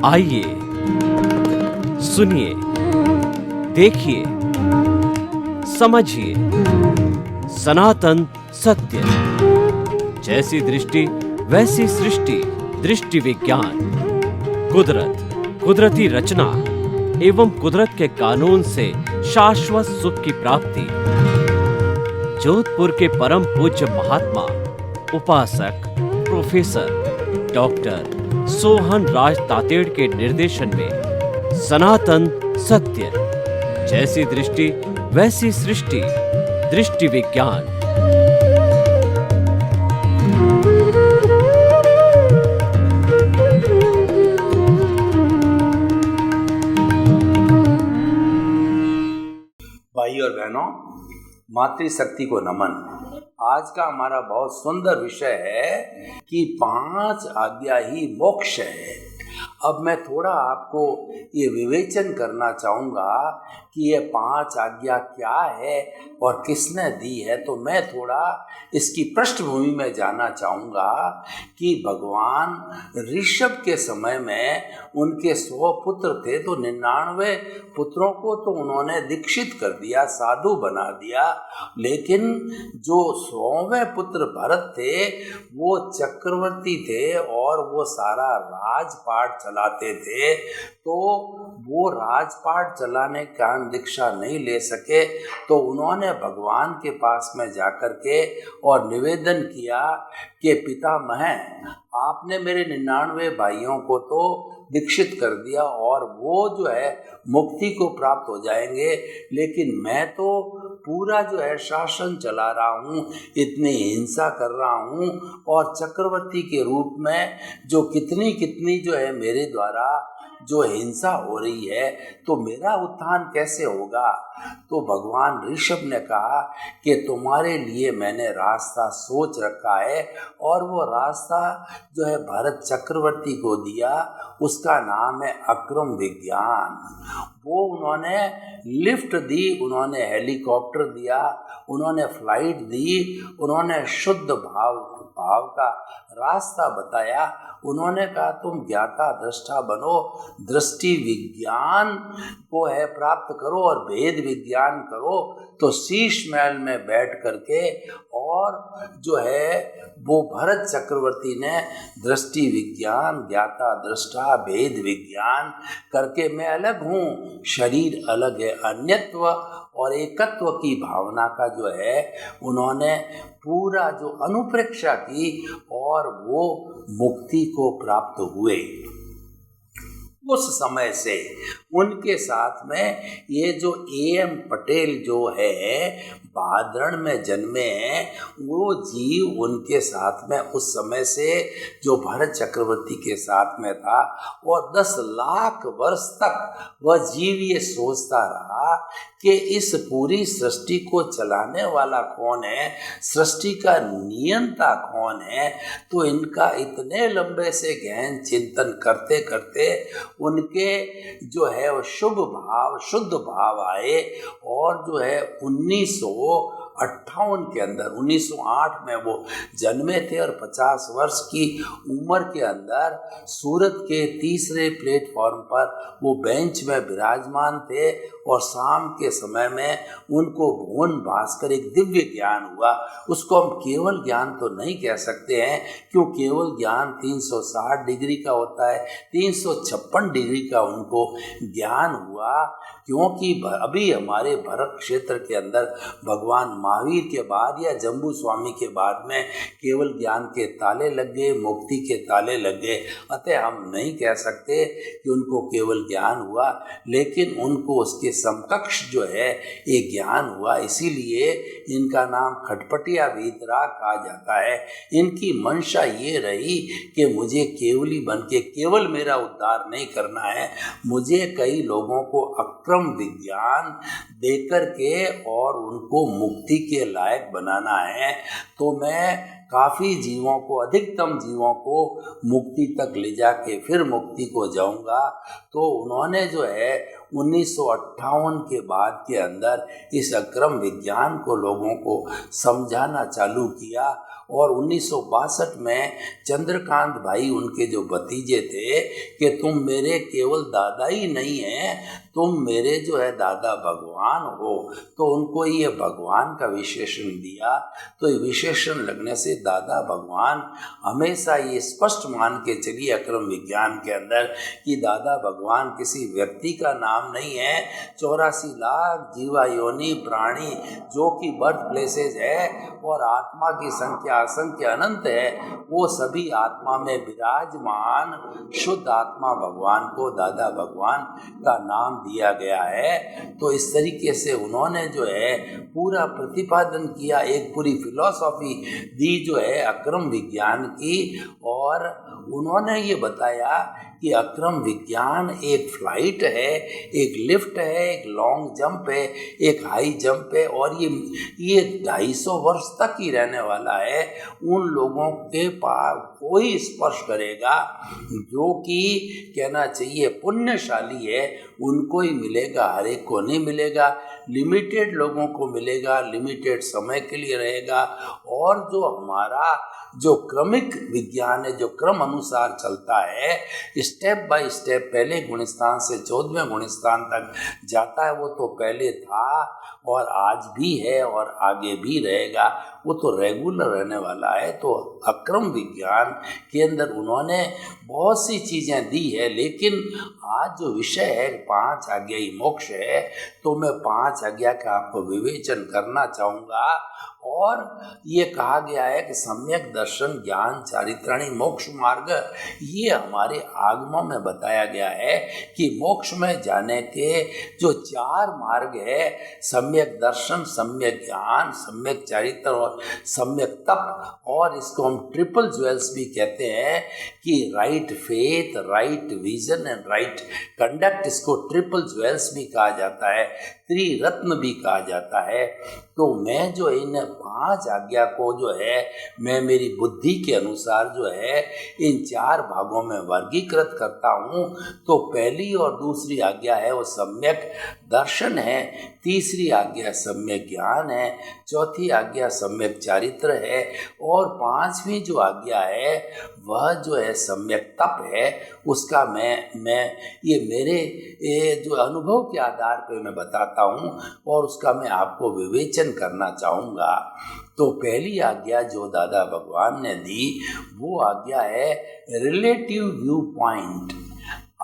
आइए, सुनिए, देखिए, समझिए सनातन सत्य। जैसी दृष्टि वैसी सृष्टि, दृष्टि विज्ञान। कुदरत, कुदरती रचना एवं कुदरत के कानून से शाश्वत सुख की प्राप्ति। जोधपुर के परम पूज्य महात्मा उपासक प्रोफेसर डॉक्टर सोहन राज तातेड़ के निर्देशन में सनातन सत्य। जैसी दृष्टि वैसी सृष्टि, दृष्टि विज्ञान। भाई और बहनों, मातृशक्ति को नमन। आज का हमारा बहुत सुंदर विषय है कि 5 आज्ञा ही मोक्ष है। अब मैं थोड़ा आपको ये विवेचन करना चाहूँगा कि ये 5 आज्ञा क्या है और किसने दी है। तो मैं थोड़ा इसकी पृष्ठभूमि में जाना चाहूँगा कि भगवान ऋषभ के समय में उनके 100 पुत्र थे, तो 99 पुत्रों को तो उन्होंने दीक्षित कर दिया, साधु बना दिया। लेकिन जो 100वें पुत्र भरत थे वो चक्रवर्ती थे और वो सारा राजपाट चलाते थे। तो वो राजपाट चलाने के कारण दीक्षा नहीं ले सके, तो उन्होंने भगवान के पास में जाकर के और निवेदन किया कि पितामह, आपने मेरे 99 भाइयों को तो दीक्षित कर दिया और वो जो है मुक्ति को प्राप्त हो जाएंगे, लेकिन मैं तो पूरा जो है शासन चला रहा हूँ, इतनी हिंसा कर रहा हूँ और चक्रवर्ती के रूप में जो कितनी जो है मेरे द्वारा जो हिंसा हो रही है, तो मेरा उत्थान कैसे होगा। तो भगवान ऋषभ ने कहा कि तुम्हारे लिए मैंने रास्ता सोच रखा है और वो रास्ता जो है भरत चक्रवर्ती को दिया, उसका नाम है अक्रम विज्ञान। वो उन्होंने लिफ्ट दी, उन्होंने हेलीकॉप्टर दिया, उन्होंने फ्लाइट दी, उन्होंने शुद्ध भाव का रास्ता बताया। उन्होंने कहा तुम ज्ञाता दृष्टा बनो, दृष्टि विज्ञान को है प्राप्त करो और भेद विज्ञान करो। तो शीश महल में बैठ करके और जो है वो भरत चक्रवर्ती ने दृष्टि विज्ञान, ज्ञाता दृष्टा, भेद विज्ञान करके मैं अलग हूँ, शरीर अलग है, अन्यत्व और एकत्व की भावना का जो है उन्होंने पूरा जो अनुप्रेक्षा की और वो मुक्ति को प्राप्त हुए। उस समय से उनके साथ में ये जो A.M. पटेल जो है भादरण में जन्मे हैं, वो जीव उनके साथ में उस समय से जो भरत चक्रवर्ती के साथ में था और 10 लाख वर्ष तक वह जीव ये सोचता रहा कि इस पूरी सृष्टि को चलाने वाला कौन है, सृष्टि का नियंता कौन है। तो इनका इतने लंबे से गहन चिंतन करते करते उनके जो है वो शुभ भाव, शुद्ध भाव आए और जो है 1958 के अंदर, 1908 में वो जन्मे थे और 50 वर्ष की उम्र के अंदर सूरत के तीसरे प्लेटफॉर्म पर वो बेंच में विराजमान थे और शाम के समय में उनको भुवन भास्कर एक दिव्य ज्ञान हुआ। उसको हम केवल ज्ञान तो नहीं कह सकते हैं, क्यों केवल ज्ञान 360 डिग्री का होता है, 356 डिग्री का उनको ज्ञान हुआ। क्योंकि अभी हमारे भरत क्षेत्र के अंदर भगवान महावीर के बाद या जम्बू स्वामी के बाद में केवल ज्ञान के ताले लग गए, मुक्ति के ताले लग गए। अतः हम नहीं कह सकते कि उनको केवल ज्ञान हुआ, लेकिन उनको उसके समकक्ष जो है ये ज्ञान हुआ। इसीलिए इनका नाम खटपटिया वीतराग कहा जाता है। इनकी मंशा ये रही कि मुझे केवली बन के केवल मेरा उद्धार नहीं करना है, मुझे कई लोगों को अक्रम विज्ञान देकर के और उनको मुक्ति के लायक बनाना है। तो मैं काफ़ी जीवों को, अधिकतम जीवों को मुक्ति तक ले जाके फिर मुक्ति को जाऊंगा। तो उन्होंने जो है 1958 के बाद के अंदर इस अक्रम विज्ञान को लोगों को समझाना चालू किया और 1962 में चंद्रकांत भाई उनके जो भतीजे थे कि तुम मेरे केवल दादा ही नहीं हैं, तुम मेरे जो है दादा भगवान हो, तो उनको ये भगवान का विशेषण दिया। तो ये विशेषण लगने से दादा भगवान हमेशा ये स्पष्ट मान के चलिए अक्रम विज्ञान के अंदर कि दादा भगवान किसी व्यक्ति का नाम नहीं है। 84 लाख जीवा योनि प्राणी जो कि बर्थ प्लेसेज है और आत्मा की संख्या असंख्य अनंत है, वो सभी आत्मा में विराजमान शुद्ध आत्मा भगवान को दादा भगवान का नाम दिया गया है। तो इस तरीके से उन्होंने जो है पूरा प्रतिपादन किया, एक पूरी फिलॉसफी दी जो है अक्रम विज्ञान की। और उन्होंने ये बताया कि अक्रम विज्ञान एक फ्लाइट है, एक लिफ्ट है, एक लॉन्ग जंप है, एक हाई जंप है और ये 250 वर्ष तक ही रहने वाला है। उन लोगों के पास कोई स्पर्श करेगा जो कि कहना चाहिए पुण्यशाली है, उनको ही मिलेगा, हर एक को नहीं मिलेगा। लिमिटेड लोगों को मिलेगा, लिमिटेड समय के लिए रहेगा। और जो हमारा जो क्रमिक विज्ञान है, जो क्रम अनुसार चलता है, स्टेप बाय स्टेप पहले गुणस्थान से 14वें गुणस्थान तक जाता है, वो तो पहले था और आज भी है और आगे भी रहेगा, वो तो रेगुलर रहने वाला है। तो अक्रम विज्ञान के अंदर उन्होंने बहुत सी चीज़ें दी है, लेकिन आज जो विषय है 5 आज्ञाई मोक्ष है, तो मैं 5 आज्ञा का आपको विवेचन करना चाहूँगा। और ये कहा गया है कि सम्यक दर्शन ज्ञान चारित्राणी मोक्ष मार्ग, ये हमारे आगमों में बताया गया है कि मोक्ष में जाने के जो 4 मार्ग है, सम्यक दर्शन, सम्यक ज्ञान, सम्यक चारित्र और सम्यक तप, और इसको हम ट्रिपल ज्वेल्स भी कहते हैं कि right faith, right vision and right conduct, इसको ट्रिपल ज्वेल्स भी कहा जाता है, त्रिरत्न भी कहा जाता है। तो मैं जो इन 5 आज्ञा को जो है मैं मेरी बुद्धि के अनुसार जो है इन 4 भागों में वर्गीकृत करता हूँ। तो पहली और दूसरी आज्ञा है वो सम्यक दर्शन है, तीसरी आज्ञा सम्यक ज्ञान है, चौथी आज्ञा सम्यक चारित्र है और 5वीं जो आज्ञा है वह जो है सम्यक तप है। उसका मैं ये मेरे जो अनुभव के आधार पर मैं बताता हूँ और उसका मैं आपको विवेचन करना चाहूँगा। तो पहली आज्ञा जो दादा भगवान ने दी वो आज्ञा है रिलेटिव व्यू पॉइंट।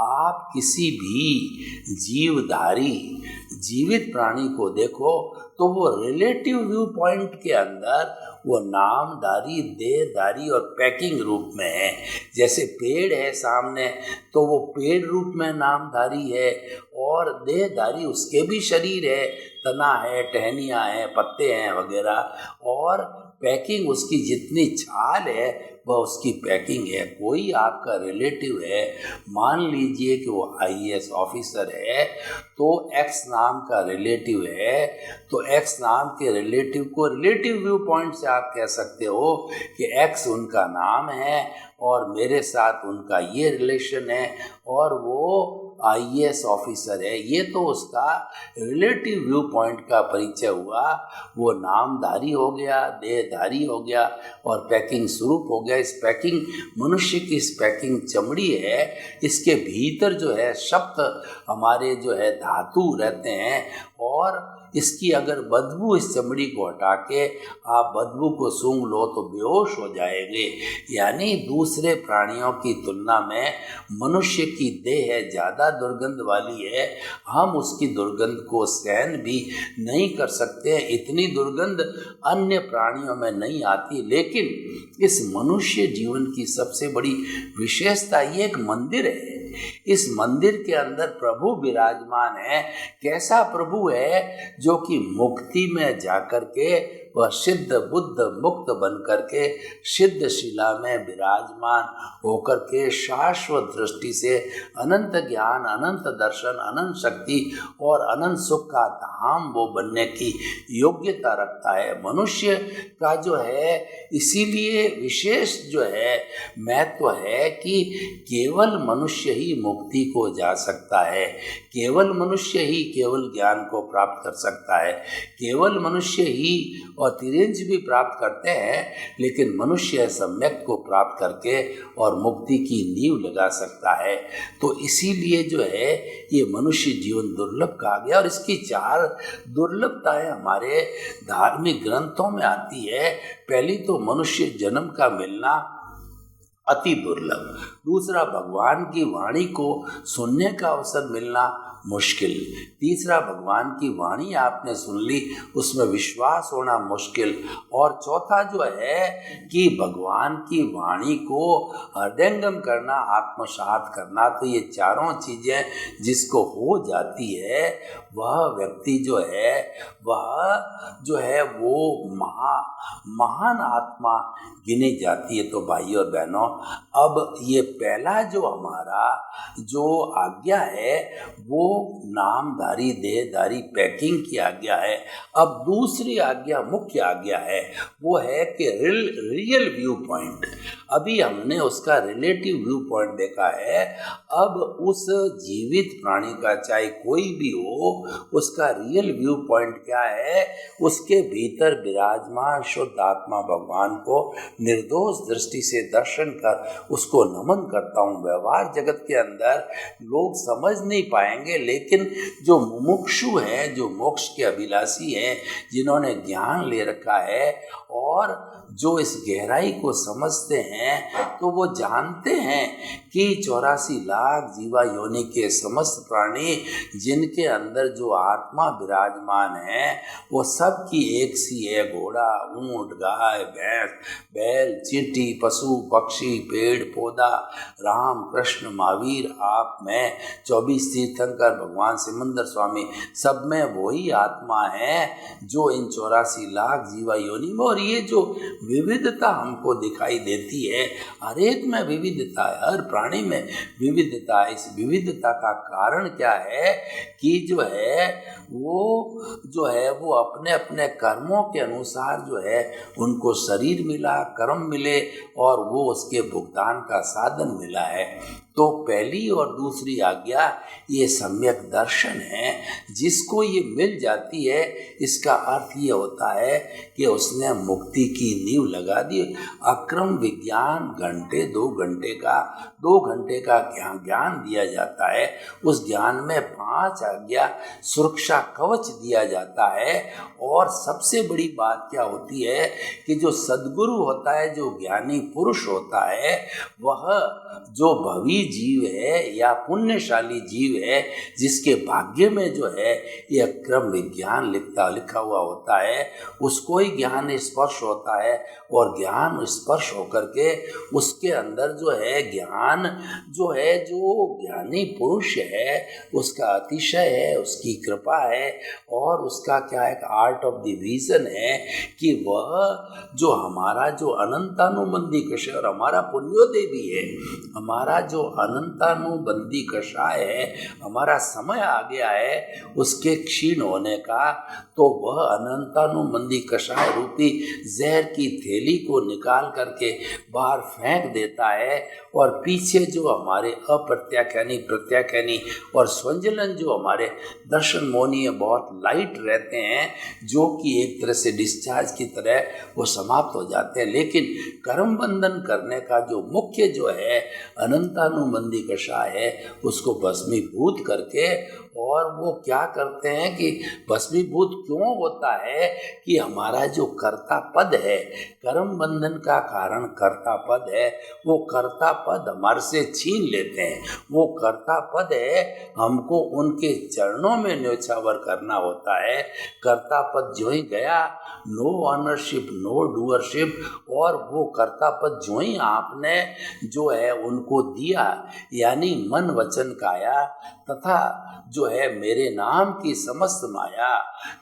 आप किसी भी जीवधारी जीवित प्राणी को देखो तो वो रिलेटिव व्यू पॉइंट के अंदर वो नामधारी, देहधारी और पैकिंग रूप में है। जैसे पेड़ है सामने तो वो पेड़ रूप में नामधारी है और देहधारी उसके भी शरीर है, तना है, टहनियाँ हैं, पत्ते हैं वगैरह, और पैकिंग उसकी जितनी छाल है वह उसकी पैकिंग है। कोई आपका रिलेटिव है, मान लीजिए कि वो IAS ऑफिसर है तो X नाम का रिलेटिव है, तो X नाम के रिलेटिव को रिलेटिव व्यू पॉइंट से आप कह सकते हो कि X उनका नाम है और मेरे साथ उनका ये रिलेशन है और वो IAS ऑफिसर है। ये तो उसका रिलेटिव व्यू पॉइंट का परिचय हुआ। वो नामधारी हो गया, देहधारी हो गया और पैकिंग स्वरूप हो गया। इस पैकिंग मनुष्य की इस पैकिंग चमड़ी है, इसके भीतर जो है शब्द हमारे जो है धातु रहते हैं और इसकी अगर बदबू इस चमड़ी को हटा के आप बदबू को सूंघ लो तो बेहोश हो जाएंगे। यानी दूसरे प्राणियों की तुलना में मनुष्य की देह ज़्यादा दुर्गंध वाली है, हम उसकी दुर्गंध को सहन भी नहीं कर सकते। इतनी दुर्गंध अन्य प्राणियों में नहीं आती। लेकिन इस मनुष्य जीवन की सबसे बड़ी विशेषता ये एक मंदिर है। इस मंदिर के अंदर प्रभु विराजमान है। कैसा प्रभु है? जो कि मुक्ति में जाकर के वह सिद्ध बुद्ध मुक्त बन करके सिद्ध शिला में विराजमान होकर के शाश्वत दृष्टि से अनंत ज्ञान, अनंत दर्शन, अनंत शक्ति और अनंत सुख का धाम वो बनने की योग्यता रखता है। मनुष्य का जो है इसीलिए विशेष जो है महत्व है कि केवल मनुष्य ही मुक्ति को जा सकता है, केवल मनुष्य ही केवल ज्ञान को प्राप्त कर सकता है, केवल मनुष्य ही और तिरंज भी प्राप्त करते हैं, लेकिन मनुष्य सम्यक को प्राप्त करके और मुक्ति की नींव लगा सकता है। तो इसीलिए जो है ये मनुष्य जीवन दुर्लभ कहा गया और इसकी 4 दुर्लभताएं हमारे धार्मिक ग्रंथों में आती है। पहली तो मनुष्य जन्म का मिलना अति दुर्लभ, दूसरा भगवान की वाणी को सुनने का अवसर मिलना मुश्किल, तीसरा भगवान की वाणी आपने सुन ली उसमें विश्वास होना मुश्किल, और चौथा जो है कि भगवान की वाणी को हृदयंगम करना, आत्मसात करना। तो ये चारों चीज़ें जिसको हो जाती है वह व्यक्ति जो है वो महान आत्मा गिनी जाती है। तो भाई और बहनों, अब ये पहला जो हमारा जो आज्ञा है वो नामधारी देहधारी पैकिंग की आज्ञा है। अब दूसरी आज्ञा, मुख्य आज्ञा है, वो है कि रियल व्यू पॉइंट। अभी हमने उसका रिलेटिव व्यू पॉइंट देखा है, अब उस जीवित प्राणी का चाहे कोई भी हो उसका रियल व्यू पॉइंट क्या है, उसके भीतर विराजमान शुद्ध आत्मा भगवान को निर्दोष दृष्टि से दर्शन कर उसको नमन करता हूँ। व्यवहार जगत के अंदर लोग समझ नहीं पाएंगे, लेकिन जो मुमुक्षु हैं, जो मोक्ष के अभिलाषी हैं, जिन्होंने ज्ञान ले रखा है और जो इस गहराई को समझते हैं, तो वो जानते हैं कि 84 लाख जीवा योनि के समस्त प्राणी जिनके अंदर जो आत्मा विराजमान है वो सब की एक सी है। घोड़ा, ऊंट, गाय, भैंस, बैल, चींटी, पशु, पक्षी, पेड़ पौधा, राम, कृष्ण, महावीर, आप, मैं, 24 तीर्थंकर, भगवान सिमंदर स्वामी, सब में वही आत्मा है जो इन 84 लाख जीवा योनि में। और ये जो विविधता हमको दिखाई देती है, हर एक में विविधता है, हर प्राणी में विविधता है। इस विविधता का कारण क्या है कि जो है वो अपने अपने कर्मों के अनुसार जो है उनको शरीर मिला, कर्म मिले और वो उसके भुगतान का साधन मिला है। तो पहली और दूसरी आज्ञा ये सम्यक दर्शन है। जिसको ये मिल जाती है इसका अर्थ ये होता है कि उसने मुक्ति की नींव लगा दी। अक्रम विज्ञान घंटे 2 घंटे का ज्ञान दिया जाता है। उस ज्ञान में 5 आज्ञा सुरक्षा कवच दिया जाता है। और सबसे बड़ी बात क्या होती है कि जो सद्गुरु होता है, जो ज्ञानी पुरुष होता है, वह जो भवी जीव है या पुण्यशाली जीव है, जिसके भाग्य में जो है ये अक्रम विज्ञान लिखा हुआ होता है, उसको ही ज्ञान स्पर्श होता है। और ज्ञान स्पर्श होकर के उसके अंदर जो है ज्ञान जो है, जो ज्ञानी पुरुष है उसका अतिशय है, उसकी कृपा है और उसका क्या एक आर्ट ऑफ द विजन है कि वह जो हमारा जो अनंतानुबंधी कषाय और हमारा पुण्योदय भी है, हमारा जो अनंतानुबंधी कषाय है, हमारा समय आ गया है उसके क्षीण होने का, तो वह अनंतानुबंधी कषाय रूपी जहर की थैली को निकाल करके बाहर फेंक देता है। और पीछे जो हमारे अप्रत्याख्यानी, प्रत्याख्यानी और स्वंजलन जो हमारे दर्शन मोहनीय बहुत लाइट रहते हैं, जो कि एक तरह से डिस्चार्ज की तरह वो समाप्त हो जाते हैं। लेकिन कर्म बंधन करने का जो मुख्य जो है अनंतानुबंधी कषाय है, उसको भस्मीभूत करके, और वो क्या करते हैं कि भस्मीभूत क्यों होता है कि हमारा जो कर्ता पद है, कर्म बंधन का कारण कर्ता पद है, वो कर्ता पद हमारे से छीन लेते हैं। वो कर्ता पद है, हमको उनके चरणों में न्योछावर करना होता है। कर्ता पद जो ही गया, नो ऑनरशिप, नो डूअरशिप, और वो कर्ता पद जो ही आपने जो है उनको दिया, यानी मन वचन काया तथा जो जो है मेरे नाम की समस्त माया,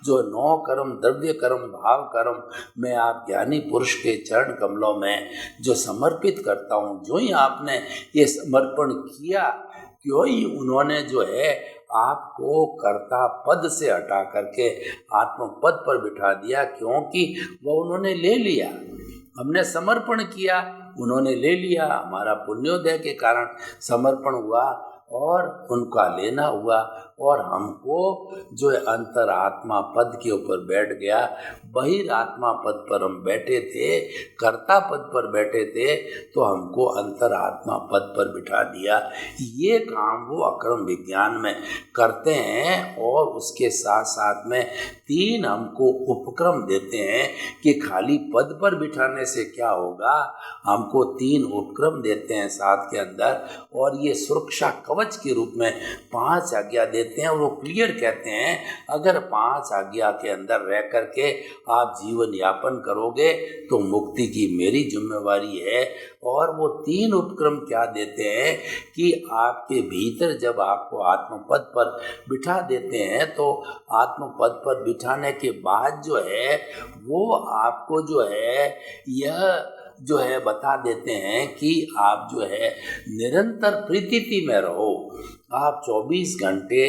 जो 9 कर्म, द्रव्य कर्म, भाव कर्म मैं आप ज्ञानी पुरुष के चरण कमलों में जो समर्पित करता हूँ, जो ही आपने ये समर्पण किया, क्यों ही उन्होंने जो है आपको कर्ता पद से हटा करके आत्म पद पर बिठा दिया, क्योंकि वो उन्होंने ले लिया। हमने समर्पण किया, उन्होंने ले लिया, हमारा पुण्योदय के कारण समर्पण हुआ और उनका लेना हुआ, और हमको जो है अंतरात्मा पद के ऊपर बैठ गया। बहिरात्मा पद पर हम बैठे थे, कर्ता पद पर बैठे थे, तो हमको अंतरात्मा पद पर बिठा दिया। ये काम वो अक्रम विज्ञान में करते हैं, और उसके साथ साथ में 3 हमको उपक्रम देते हैं कि खाली पद पर बिठाने से क्या होगा। हमको 3 उपक्रम देते हैं साथ के अंदर, और ये सुरक्षा कवच के रूप में 5 आज्ञा देते हैं, और वो क्लियर कहते हैं अगर 5 आज्ञा के अंदर रह करके आप जीवन यापन करोगे तो मुक्ति की मेरी जिम्मेवारी है। और वो 3 उपक्रम क्या देते हैं कि आपके भीतर जब आपको आत्मपद पर बिठा देते हैं, तो आत्मपद पर बिठाने के बाद जो है वो आपको जो है यह जो है बता देते हैं कि आप जो है निरंतर प्रीति में रहो। आप 24 घंटे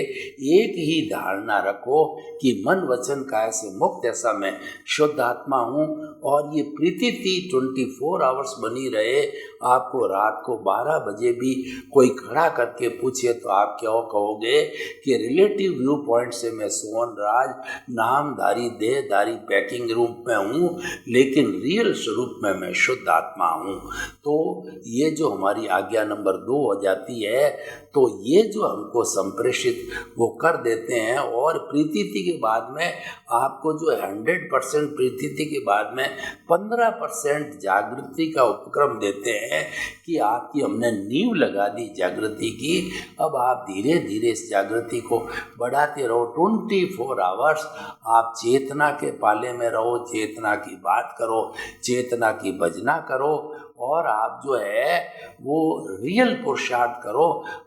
एक ही धारणा रखो कि मन वचन काया से मुक्त ऐसा मैं शुद्ध आत्मा हूँ, और ये प्रीति 24 आवर्स बनी रहे। आपको रात को 12 बजे भी कोई खड़ा करके पूछे तो आप क्या कहोगे कि रिलेटिव व्यू पॉइंट से मैं सोहन राज नामधारी देहधारी पैकिंग रूप में हूँ, लेकिन रियल स्वरूप में मैं शुद्ध आत्मा हूँ। तो ये जो हमारी आज्ञा नंबर 2 हो जाती है, तो ये जो हमको संप्रेषित वो कर देते हैं। और प्रीति के बाद में आपको जो 100% प्रीति के बाद में 15% जागृति का उपक्रम देते हैं कि आपकी हमने नींव लगा दी जागृति की। अब आप धीरे धीरे इस जागृति को बढ़ाते रहो। 24 आवर्स आप चेतना के पाले में रहो, चेतना की बात करो, चेतना की भजना करो, और आप जो है वो रियल पुरुषार्थ करो।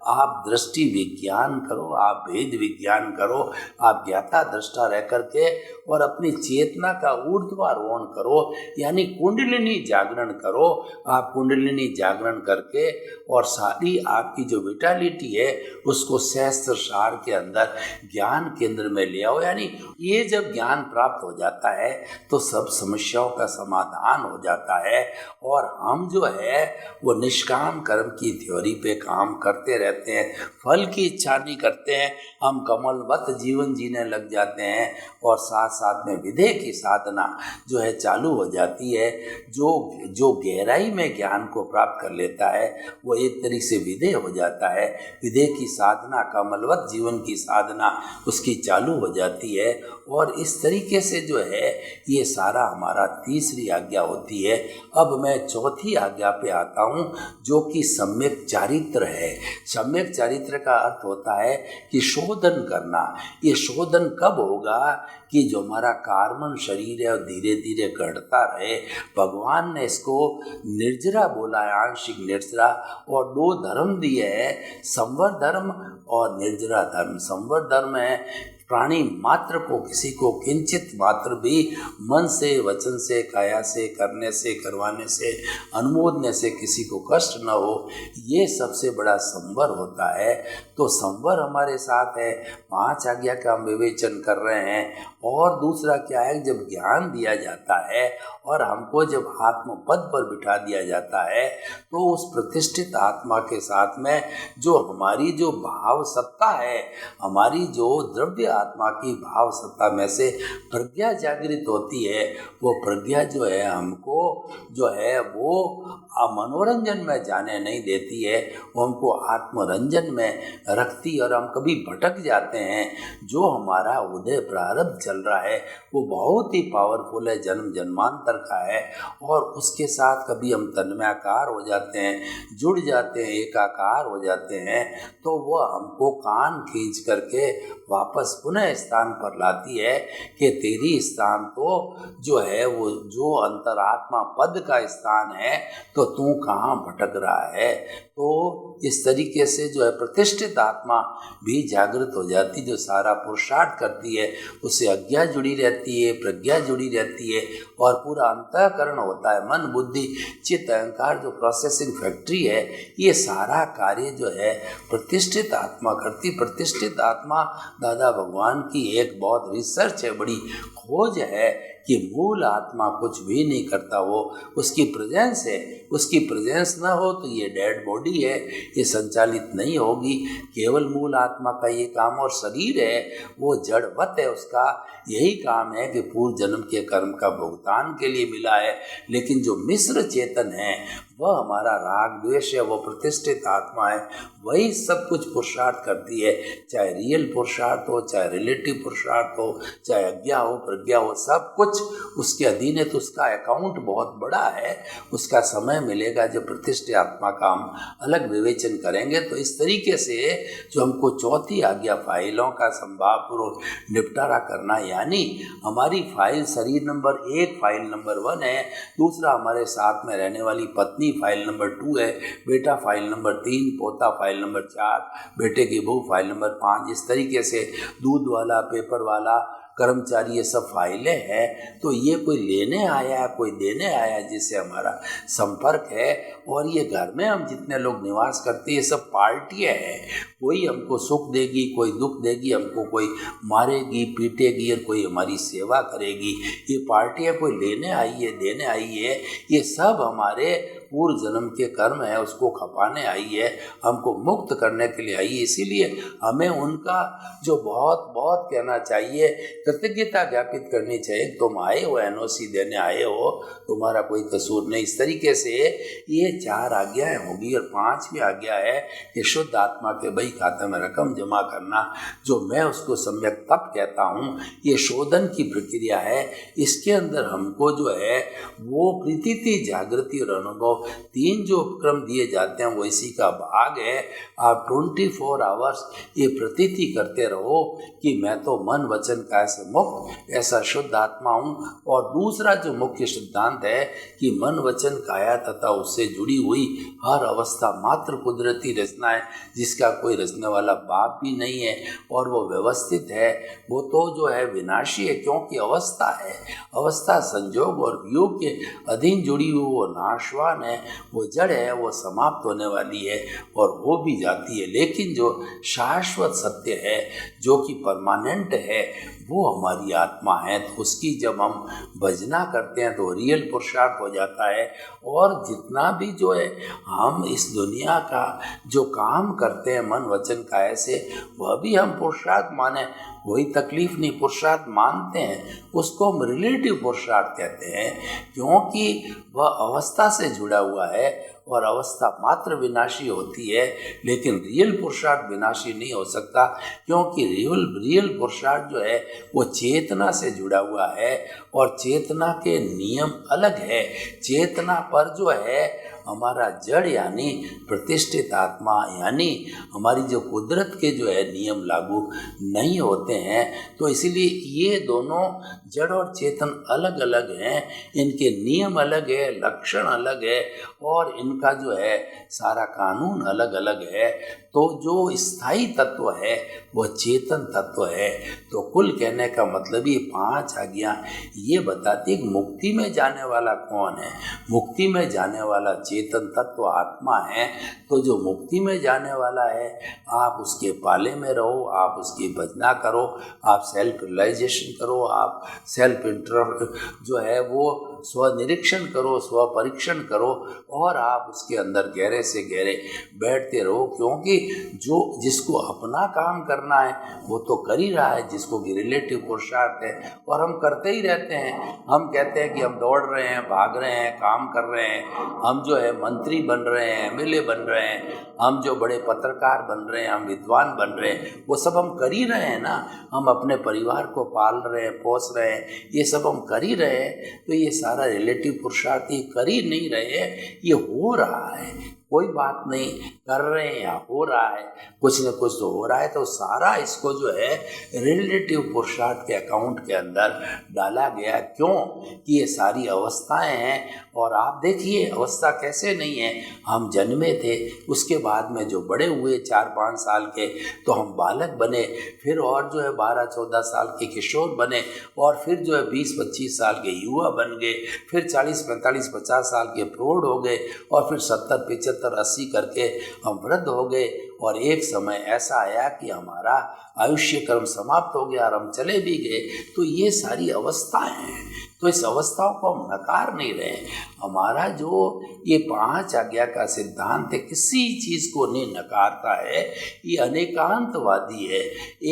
आप दृष्टि विज्ञान करो, आप भेद विज्ञान करो, आप ज्ञाता दृष्टा रह करके और अपनी चेतना का ऊर्ध्वारोहण करो, यानी कुंडलिनी जागरण करो। आप कुंडलिनी जागरण करके और सारी आपकी जो विटालिटी है उसको सहस्त्र सार के अंदर ज्ञान केंद्र में ले आओ। यानी ये जब ज्ञान प्राप्त हो जाता है तो सब समस्याओं का समाधान हो जाता है, और हम जो है वो निष्काम कर्म की थ्योरी पे काम करते रहते हैं, फल की इच्छा नहीं करते हैं। हम कमलवत जीवन जीने लग जाते हैं, और साथ साथ में विधेय की साधना जो है चालू हो जाती है। जो गहराई में ज्ञान को प्राप्त कर लेता है वो एक तरीके से विधेय हो जाता है। विधेय की साधना, कमलवत जीवन की साधना उसकी चालू हो जाती है, और इस तरीके से जो है ये सारा हमारा तीसरी आज्ञा होती है। अब मैं चौथी आज्ञा पे आता हूँ, जो कि सम्यक चारित्र है। सम्यक चारित्र का अर्थ होता है कि शोधन करना। ये शोधन कब होगा कि जो हमारा कार्बन शरीर है और धीरे धीरे घटता रहे। भगवान ने इसको निर्जरा बोला है, आंशिक निर्जरा, और 2 धर्म दिए हैं, संवर धर्म और निर्जरा धर्म। संवर धर्म है प्राणी मात्र को, किसी को किंचित मात्र भी मन से, वचन से, काया से, करने से, करवाने से, अनुमोदने से किसी को कष्ट न हो, ये सबसे बड़ा संवर होता है। तो संवर हमारे साथ है। 5 आज्ञा का हम विवेचन कर रहे हैं। और दूसरा क्या है, जब ज्ञान दिया जाता है और हमको जब आत्मपद पर बिठा दिया जाता है, तो उस प्रतिष्ठित आत्मा के साथ में जो हमारी जो भाव सत्ता है, हमारी जो द्रव्य आत्मा की भाव सत्ता में से प्रज्ञा जागृत होती है, वो प्रज्ञा जो है हमको जो है वो मनोरंजन में जाने नहीं देती है, वो हमको आत्मरंजन में रखती, और हम कभी भटक जाते हैं। जो हमारा उदय प्रारब्ध चल रहा है वो बहुत ही पावरफुल है, जन्म जन्मांतर का है, और उसके साथ कभी हम तन्मयाकार हो जाते हैं, जुड़ जाते हैं, एकाकार हो जाते हैं, तो वह हमको कान खींच करके वापस पुनः स्थान पर लाती है कि तेरी स्थान तो जो है वो जो अंतरात्मा पद का स्थान है, तो तू कहाँ भटक रहा है। तो इस तरीके से जो है प्रतिष्ठित आत्मा भी जागृत हो जाती, जो सारा पुरुषार्थ करती है उससे अज्ञा जुड़ी रहती है, प्रज्ञा जुड़ी रहती है और पूरा अंतःकरण होता है। मन बुद्धि चित्त अहंकार जो प्रोसेसिंग फैक्ट्री है, ये सारा कार्य जो है प्रतिष्ठित आत्मा करती। प्रतिष्ठित आत्मा दादा भगवान की एक बहुत रिसर्च है, बड़ी खोज है कि मूल आत्मा कुछ भी नहीं करता, वो उसकी प्रेजेंस है। उसकी प्रेजेंस ना हो तो ये डेड बॉडी है, ये संचालित नहीं होगी। केवल मूल आत्मा का ये काम, और शरीर है वो जड़वत है, उसका यही काम है कि पूर्व जन्म के कर्म का भुगतान के लिए मिला है। लेकिन जो मिश्र चेतन है वह हमारा राग द्वेष है, वो प्रतिष्ठित आत्मा है, वही सब कुछ पुरुषार्थ करती है। चाहे रियल पुरुषार्थ हो, चाहे रिलेटिव पुरुषार्थ हो, चाहे अज्ञा हो प्रज्ञा हो, सब कुछ उसके अधीन है। तो उसका अकाउंट बहुत बड़ा है। उसका समय मिलेगा जब प्रतिष्ठित आत्मा का हम अलग विवेचन करेंगे। तो इस तरीके से जो हमको चौथी आज्ञा फाइलों का संभावपूर्वक निपटारा करना, यानी हमारी फाइल शरीर नंबर 1 फाइल नंबर 1 है, दूसरा हमारे साथ में रहने वाली पत्नी फाइल नंबर 2 है, बेटा फाइल नंबर 3, पोता फाइल नंबर 4, बेटे की बहू फाइल नंबर 5। इस तरीके से दूध वाला, पेपर वाला, कर्मचारी, ये सब फाइलें हैं। तो ये कोई लेने आया, कोई देने आया जिससे हमारा संपर्क है। और ये घर में हम जितने लोग निवास करते हैं, ये सब पार्टियाँ हैं। कोई हमको सुख देगी, कोई दुख देगी, हमको कोई मारेगी पीटेगी और कोई हमारी सेवा करेगी। ये पार्टियाँ कोई लेने आई है, देने आई है, ये सब हमारे पूर्व जन्म के कर्म है, उसको खपाने आई है, हमको मुक्त करने के लिए आई है। इसीलिए हमें उनका जो बहुत बहुत कहना चाहिए, कृतज्ञता ज्ञापित करनी चाहिए। तुम आए हो, एनओसी देने आए हो, तुम्हारा कोई कसूर नहीं। इस तरीके से ये 4 आज्ञाएं होगी। और 5वीं आज्ञा है कि शुद्ध आत्मा के बही खाते में रकम जमा करना, जो मैं उसको सम्यक तप कहता हूँ। ये शोधन की प्रक्रिया है। इसके अंदर हमको जो है वो प्रीति, जागृति और अनुभव, 3 जो उपक्रम दिए जाते हैं वो इसी का भाग है। आप 24 आवर्स ये प्रतीति करते रहो कि मैं तो मन वचन काया से मुक्त ऐसा शुद्ध आत्मा हूँ। और दूसरा जो मुख्य सिद्धांत है कि मन वचन काया तथा उससे जुड़ी हुई हर अवस्था मात्र कुदरती रचना है, जिसका कोई रचने वाला बाप भी नहीं है और वो व्यवस्थित है। वो तो जो है विनाशी है, क्योंकि अवस्था है, अवस्था संजोग और वियोग के अधीन जुड़ी हुई, वो नाशवान है, वो जड़ है, वो समाप्त होने वाली है और वो भी जाती है। लेकिन जो शाश्वत सत्य है, जो कि परमानेंट है, वो हमारी आत्मा है। तो उसकी जब हम भजना करते हैं तो रियल पुरुषार्थ हो जाता है। और जितना भी जो है हम इस दुनिया का जो काम करते हैं मन वचन काया से, वह भी हम पुरुषार्थ माने, कोई तकलीफ नहीं, पुरुषार्थ मानते हैं। उसको हम रिलेटिव पुरुषार्थ कहते हैं, क्योंकि वह अवस्था से जुड़ा हुआ है और अवस्था मात्र विनाशी होती है। लेकिन रियल पुरुषार्थ विनाशी नहीं हो सकता, क्योंकि रियल पुरुषार्थ जो है वो चेतना से जुड़ा हुआ है और चेतना के नियम अलग है। चेतना पर जो है हमारा जड़ यानी प्रतिष्ठित आत्मा, यानी हमारी जो कुदरत के जो है नियम लागू नहीं होते हैं। तो इसीलिए ये दोनों जड़ और चेतन अलग अलग हैं, इनके नियम अलग है, लक्षण अलग है और इनका जो है सारा कानून अलग अलग है। तो जो स्थायी तत्व है वह चेतन तत्व है। तो कुल कहने का मतलब ये 5 आज्ञा ये बताती है कि मुक्ति में जाने वाला कौन है। मुक्ति में जाने वाला चेतन तत्व आत्मा है। तो जो मुक्ति में जाने वाला है, आप उसके पाले में रहो, आप उसकी भजना करो, आप सेल्फ रियलाइजेशन करो, आप सेल्फ इंटर जो है वो स्वनिरीक्षण करो, स्व परीक्षण करो और आप उसके अंदर गहरे से गहरे बैठते रहो। क्योंकि जो जिसको अपना काम करना है वो तो कर ही रहा है, जिसको कि रिलेटिव पुरुषार्थ है, और हम करते ही रहते हैं। हम कहते हैं कि हम दौड़ रहे हैं, भाग रहे हैं, काम कर रहे हैं, हम जो है मंत्री बन रहे हैं, एमएलए बन रहे हैं, हम जो बड़े पत्रकार बन रहे हैं, हम विद्वान बन रहे हैं, वो सब हम कर ही रहे हैं ना। हम अपने परिवार को पाल रहे हैं, पोस रहे हैं, ये सब हम कर ही रहे हैं। तो ये सारा रिलेटिव पुरुषार्थ ये कर ही नहीं रहे, ये हो रहा है। कोई बात नहीं, कर रहे हैं या हो रहा है, कुछ न कुछ तो हो रहा है, तो सारा इसको जो है रिलेटिव पुरुषार्थ के अकाउंट के अंदर डाला गया। क्यों कि ये सारी अवस्थाएं हैं। और आप देखिए अवस्था कैसे नहीं है, हम जन्मे थे, उसके बाद में जो बड़े हुए 4-5 साल के तो हम बालक बने, फिर और जो है 12-14 साल के किशोर बने, और फिर जो है 20-25 साल के युवा बन गए, फिर 40-45-50 साल के प्रौढ़ हो गए, और फिर 70-75-80 करके हम वृद्ध हो गए। और एक समय ऐसा आया कि हमारा आयुष्य क्रम समाप्त हो गया और हम चले भी गए। तो ये सारी अवस्थाएं हैं, तो इस अवस्थाओं को हम नकार नहीं रहे। हमारा जो ये 5 आज्ञा का सिद्धांत है, किसी चीज़ को नहीं नकारता है, ये अनेकांतवादी है,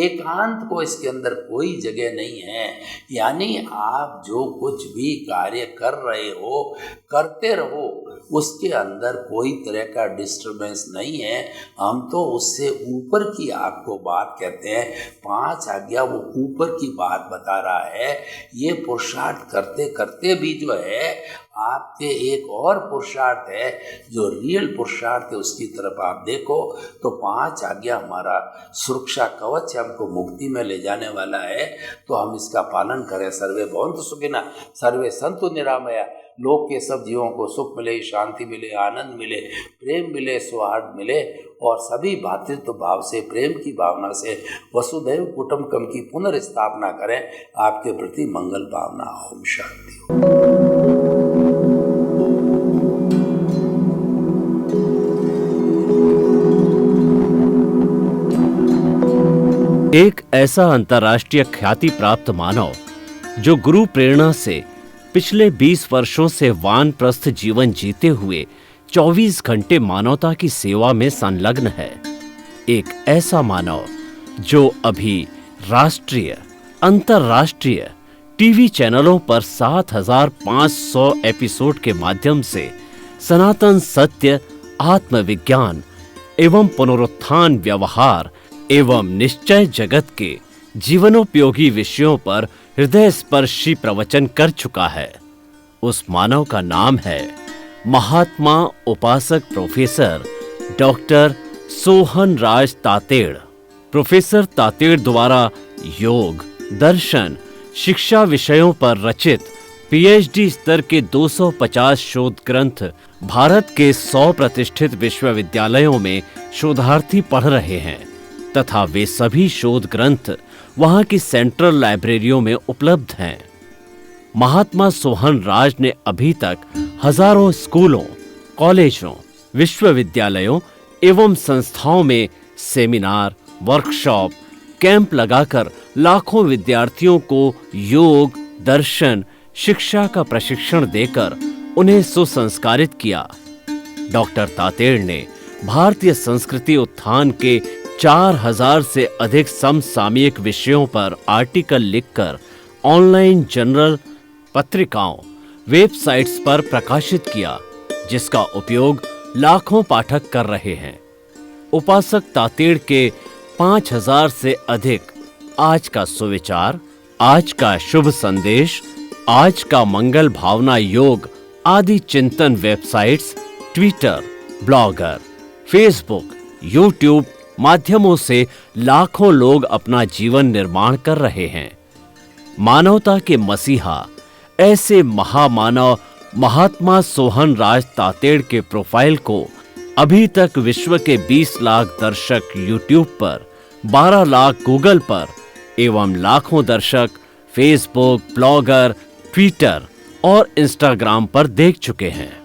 एकांत को इसके अंदर कोई जगह नहीं है। यानी आप जो कुछ भी कार्य कर रहे हो, करते रहो, उसके अंदर कोई तरह का डिस्टर्बेंस नहीं है। हम तो उससे ऊपर की आपको बात कहते हैं, 5 आज्ञा वो ऊपर की बात बता रहा है। ये पुरुषार्थ करते करते भी जो है आपके एक और पुरुषार्थ है, जो रियल पुरुषार्थ है, उसकी तरफ आप देखो तो 5 आज्ञा हमारा सुरक्षा कवच है, हमको मुक्ति में ले जाने वाला है। तो हम इसका पालन करें। सर्वे भवन्तु सुखिनः, सर्वे सन्तु निरामया। लोक के सब जीवों को सुख मिले, शांति मिले, आनंद मिले, प्रेम मिले, सौहार्द मिले, और सभी भातृत्व भाव से, प्रेम की भावना से वसुधैव कुटुम्बकम की पुनर्स्थापना करें। आपके प्रति मंगल भावना। ओम शांति। एक ऐसा अंतर्राष्ट्रीय ख्याति प्राप्त मानव जो गुरु प्रेरणा से पिछले 20 वर्षों से वानप्रस्थ जीवन जीते हुए 24 घंटे मानवता की सेवा में संलग्न है। एक ऐसा मानव जो अभी राष्ट्रीय, अंतर्राष्ट्रीय टीवी चैनलों पर 7,500 एपिसोड के माध्यम से सनातन सत्य, आत्मविज्ञान एवं पुनरुत्थान, व्यवहार एवं निश्चय जगत के जीवनोपयोगी विषयों पर हृदय स्पर्शी प्रवचन कर चुका है। उस मानव का नाम है महात्मा उपासक प्रोफेसर डॉक्टर सोहन राज तातेड़। प्रोफेसर तातेड़ द्वारा योग, दर्शन, शिक्षा विषयों पर रचित पीएचडी स्तर के 250 शोध ग्रंथ भारत के 100 प्रतिष्ठित विश्वविद्यालयों में शोधार्थी पढ़ रहे हैं तथा वे सभी शोध ग्रंथ वहां की सेंट्रल लाइब्रेरियों में उपलब्ध हैं। महात्मा सोहन राज ने अभी तक हजारों स्कूलों, कॉलेजों, विश्वविद्यालयों एवं संस्थाओं में सेमिनार, वर्कशॉप, कैंप लगाकर लाखों विद्यार्थियों को योग, दर्शन, शिक्षा का प्रशिक्षण देकर उन्हें सुसंस्कारित किया। डॉक्टर तातेड़ ने भारतीय संस्कृति उत्थान के 4000 से अधिक समसामयिक विषयों पर आर्टिकल लिखकर ऑनलाइन जर्नल, पत्रिकाओं, वेबसाइट्स पर प्रकाशित किया, जिसका उपयोग लाखों पाठक कर रहे हैं। उपासक तातेड़ के 5000 से अधिक आज का सुविचार, आज का शुभ संदेश, आज का मंगल भावना योग आदि चिंतन websites, Twitter, blogger, Facebook, YouTube माध्यमों से लाखों लोग अपना जीवन निर्माण कर रहे हैं। मानवता के मसीहा ऐसे महामानव महात्मा सोहन राज तातेड़ के प्रोफाइल को अभी तक विश्व के 20 लाख दर्शक यूट्यूब पर, 12 लाख गूगल पर एवं लाखों दर्शक फेसबुक, ब्लॉगर, ट्विटर और इंस्टाग्राम पर देख चुके हैं।